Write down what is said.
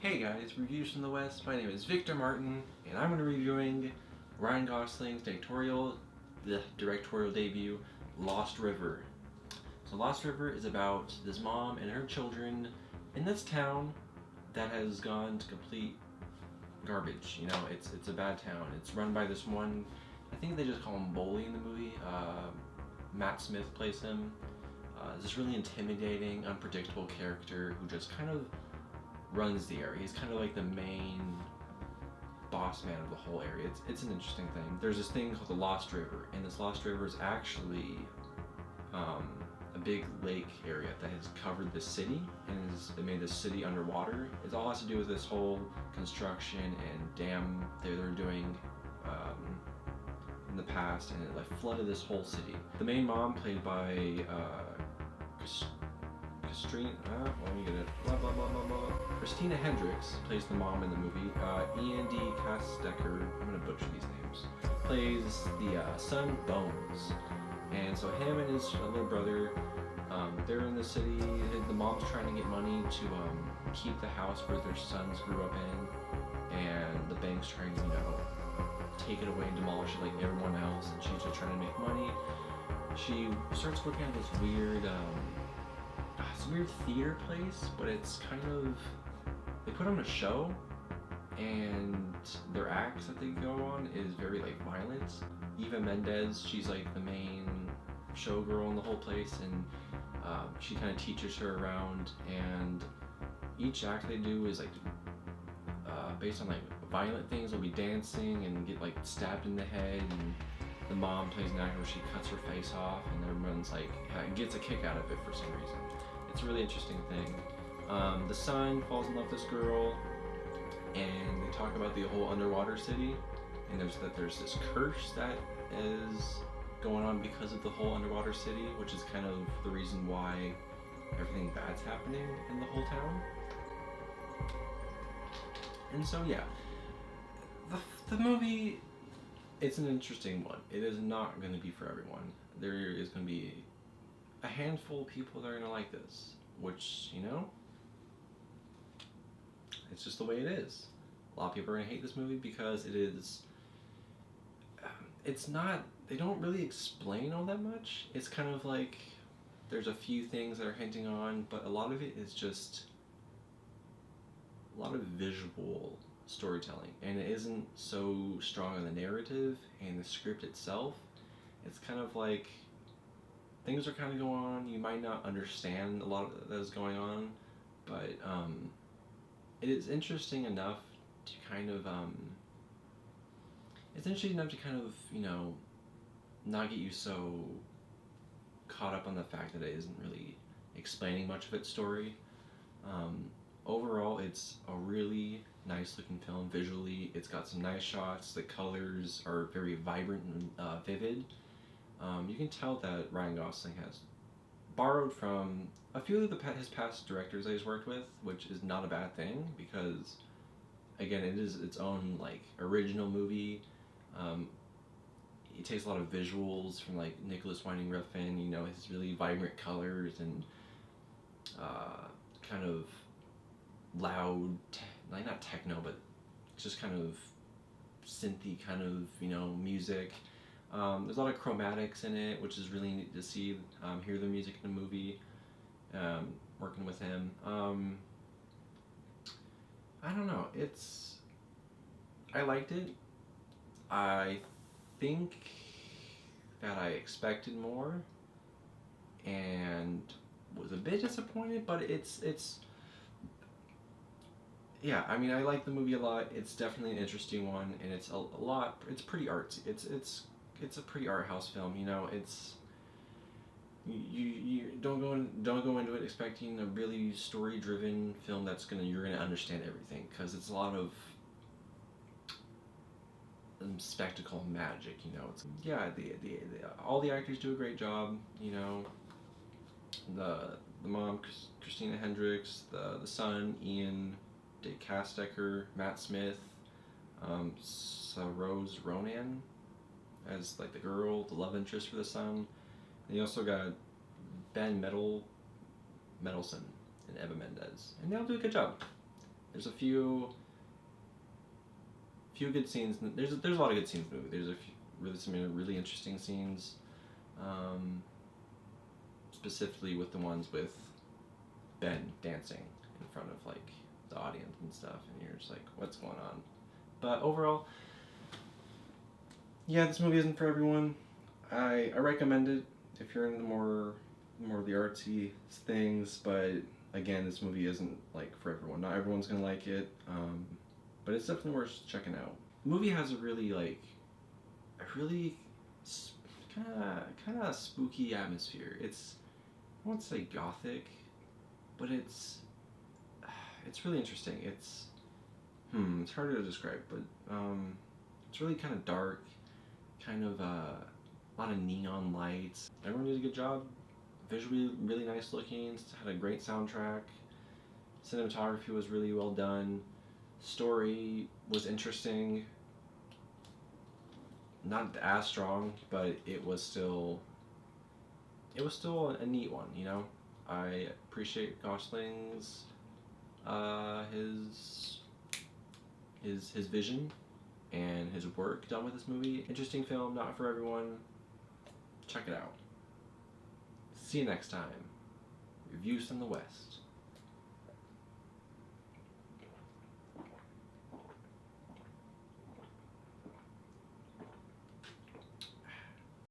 Hey guys, Reviews from the West. My name is Victor Martin, and I'm going to be reviewing Ryan Gosling's directorial debut, Lost River. So Lost River is about this mom and her children in this town that has gone to complete garbage. It's a bad town. It's run by this one. I think they just call him Bully in the movie. Matt Smith plays him. This really intimidating, unpredictable character who just kind of runs the area. He's kind of like the main boss man of the whole area. It's an interesting thing. There's this thing called the Lost River, and this Lost River is actually a big lake area that has covered the city and it made the city underwater. It all has to do with this whole construction and dam they're doing in the past, and it like flooded this whole city. The main mom, played by let me get it. Blah, blah, blah, blah, blah. Christina Hendricks plays the mom in the movie. Ian D. Castecker, I'm gonna butcher these names, plays the son Bones. And so him and his little brother, they're in the city. The mom's trying to get money to keep the house where their sons grew up in, and the bank's trying to, take it away and demolish it like everyone else. And she's just trying to make money. She starts working at this weird theater place, but it's kind of, they put on a show, and their acts that they go on is very like violent. Eva Mendes, she's like the main showgirl in the whole place, and she kind of teaches her around, and each act they do is like based on like violent things. They'll be dancing and get like stabbed in the head, and the mom plays an act where she cuts her face off, and everyone's like gets a kick out of it for some reason. It's a really interesting thing. The son falls in love with this girl, and they talk about the whole underwater city, and there's this curse that is going on because of the whole underwater city, which is kind of the reason why everything bad's happening in the whole town. And so yeah, the movie, it's an interesting one. It is not going to be for everyone. There is going to be a handful of people that are going to like this, which, it's just the way it is. A lot of people are going to hate this movie because it's not, they don't really explain all that much. It's kind of like, there's a few things that are hinting on, but a lot of it is just a lot of visual storytelling, and it isn't so strong on the narrative and the script itself. It's kind of like, things are kind of going on. You might not understand a lot of that is going on, but it is interesting enough to kind of not get you so caught up on the fact that it isn't really explaining much of its story. Overall, it's a really nice looking film visually. It's got some nice shots. The colors are very vibrant and vivid. You can tell that Ryan Gosling has borrowed from a few of his past directors that he's worked with, which is not a bad thing because, again, it is its own like original movie. It takes a lot of visuals from like Nicholas Winding Refn, his really vibrant colors and kind of loud, like not techno, but just kind of synthy kind of music. There's a lot of chromatics in it, which is really neat to see, hear the music in the movie, working with him. I don't know, I liked it. I think that I expected more and was a bit disappointed, but yeah, I mean, I like the movie a lot. It's definitely an interesting one, and it's it's pretty artsy. It's a pretty art house film, it's, you don't go into it expecting a really story driven film you're gonna understand everything, because it's a lot of spectacle and magic. It's, yeah, all the actors do a great job. The mom, Christina Hendricks, the son, Ian D. Castecker, Matt Smith, Rose Ronan as like the girl, the love interest for the son. And you also got Ben Mendelsohn and Eva Mendes, and they all do a good job. There's a few good scenes. There's a lot of good scenes in the movie. There's a few, some really interesting scenes, specifically with the ones with Ben dancing in front of like the audience and stuff, and you're just like, what's going on? But overall, yeah, this movie isn't for everyone. I recommend it if you're into more of the artsy things, but again, this movie isn't like for everyone. Not everyone's gonna like it, but it's definitely worth checking out. The movie has a really like a really kind of spooky atmosphere. It's, I won't say gothic, but it's really interesting. It's hard to describe, but it's really kind of dark, kind of a lot of neon lights. Everyone did a good job. Visually really nice looking. Had a great soundtrack. Cinematography was really well done. Story was interesting. Not as strong, but it was still a neat one. You know, I appreciate Gosling's his vision and his work done with this movie. Interesting film, not for everyone. Check it out. See you next time. Reviews from the West.